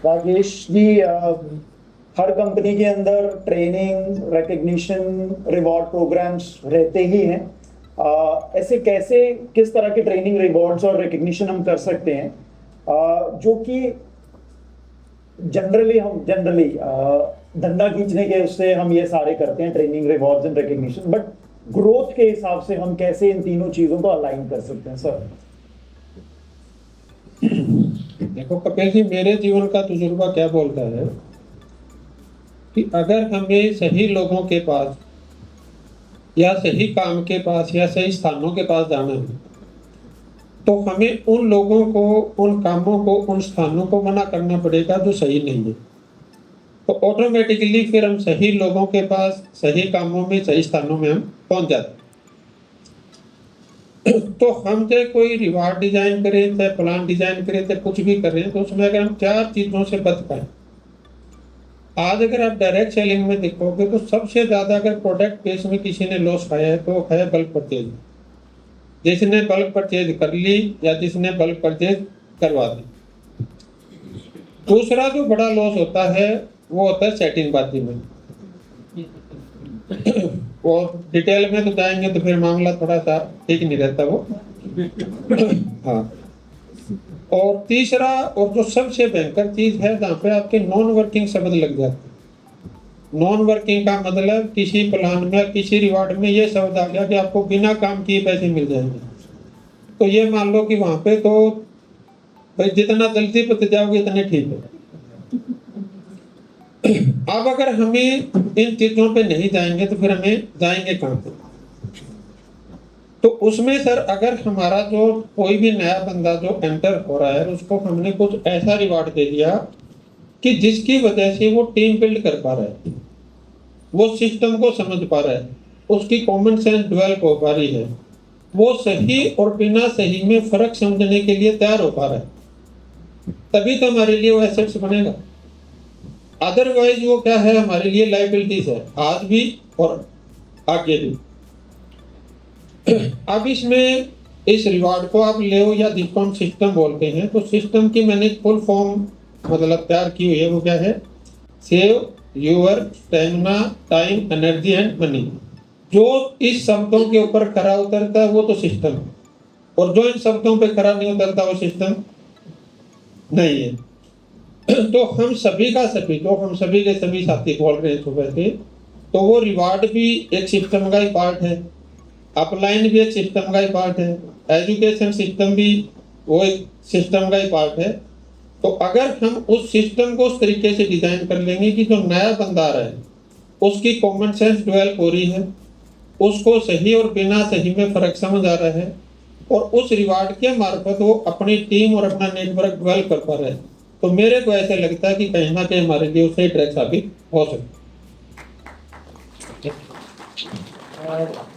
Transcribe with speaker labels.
Speaker 1: राजेश जी, हर company के अंदर training, recognition, reward programmes रहते ही हैं। ऐसे कैसे, किस तरह के ट्रेनिंग, रिवॉर्ड्स और रिकग्निशन हम कर सकते हैं जो कि जनरली धंधा खींचने के उससे हम ये सारे करते हैं, training, rewards and recognition, but growth के हिसाब से हम कैसे इन तीनों चीजों को अलाइन कर सकते हैं सर?
Speaker 2: देखो कपिल जी, मेरे जीवन का तजुर्बा क्या बोलता है कि अगर हमें सही लोगों के पास या सही काम के पास या सही स्थानों के पास जाना है, तो हमें उन लोगों को, उन कामों को, उन स्थानों को मना करना पड़ेगा जो सही नहीं है। तो ऑटोमेटिकली फिर हम सही लोगों के पास, सही कामों में, सही स्थानों में हम पहुंच जाते हैं। तो हम चाहे कोई रिवार्ड डिजाइन करें, चाहे प्लान डिजाइन करें, चाहे कुछ भी करें, तो उसमें अगर हम 4 चीजों से बच पाए। आज अगर आप डायरेक्ट सेलिंग में देखोगे तो सबसे ज्यादा अगर प्रोडक्ट बेस में किसी ने लॉस खाया है तो वो खाया बल्क परचेज। जिसने बल्क परचेज कर ली या जिसने बल्क परचेज करवा दी। दूसरा जो बड़ा लॉस होता है वो होता है सेटिंगबाजी में। और डिटेल में तो जाएंगे तो फिर मामला थोड़ा सा ठीक नहीं रहता वो। हाँ, और तीसरा और जो सबसे भयंकर चीज है, जहाँ पे आपके नॉन वर्किंग शब्द लग जाते हैं। नॉन वर्किंग का मतलब किसी प्लान में, किसी रिवार्ड में ये शब्द आ गया कि आपको बिना काम किए पैसे मिल जाएंगे। तो ये मान लो कि वहां पे तो भाई जितना जल्दी बच जाओगे इतने ठीक है। अब अगर हमें इन चीजों पे नहीं जाएंगे तो फिर हमें जाएंगे कहां पे? तो उसमें सर, अगर हमारा जो कोई भी नया बंदा जो एंटर हो रहा है उसको हमने कुछ ऐसा रिवार्ड दे दिया कि जिसकी वजह से वो टीम बिल्ड कर पा रहा है, वो सिस्टम को समझ पा रहा है, उसकी कॉमन सेंस डेवलप हो पा रही है, वो सही और बिना सही में फर्क समझने के लिए तैयार हो पा रहा है, तभी तो हमारे लिए वो एसेट्स बनेगा। अदरवाइज वो क्या है, हमारे लिए लाइबिलिटीज है, आज भी और आगे भी। अब इसमें इस रिवार्ड को आप ले या जिसको हम सिस्टम बोलते हैं, तो सिस्टम की मैंने फुल फॉर्म मतलब तैयार की हुई है। वो क्या है? Save your stamina, time, energy and money. जो इस शब्दों के ऊपर खरा उतरता है वो तो सिस्टम है, और जो इन शब्दों पे खरा नहीं उतरता वो सिस्टम नहीं है। तो हम सभी का सभी, जो हम सभी के सभी साथी बोल रहे हैं सुबह से, तो वो रिवार्ड भी एक सिस्टम का ही पार्ट है, अपलाइन भी एक सिस्टम का ही पार्ट है, एजुकेशन सिस्टम भी वो एक सिस्टम का ही पार्ट है। तो अगर हम उस सिस्टम को उस तरीके से डिजाइन कर लेंगे कि जो नया बंदा आ रहा है उसकी कॉमन सेंस डेवलप हो रही है, उसको सही और बिना सही में फर्क समझ आ रहा है, और उस रिवार्ड के मार्फत वो अपनी टीम और अपना नेटवर्क डेवलप कर पा रहा है, तो मेरे को ऐसा लगता है कि कहीं ना कहीं हमारे लिए सही ट्रैक साबित हो सकता है।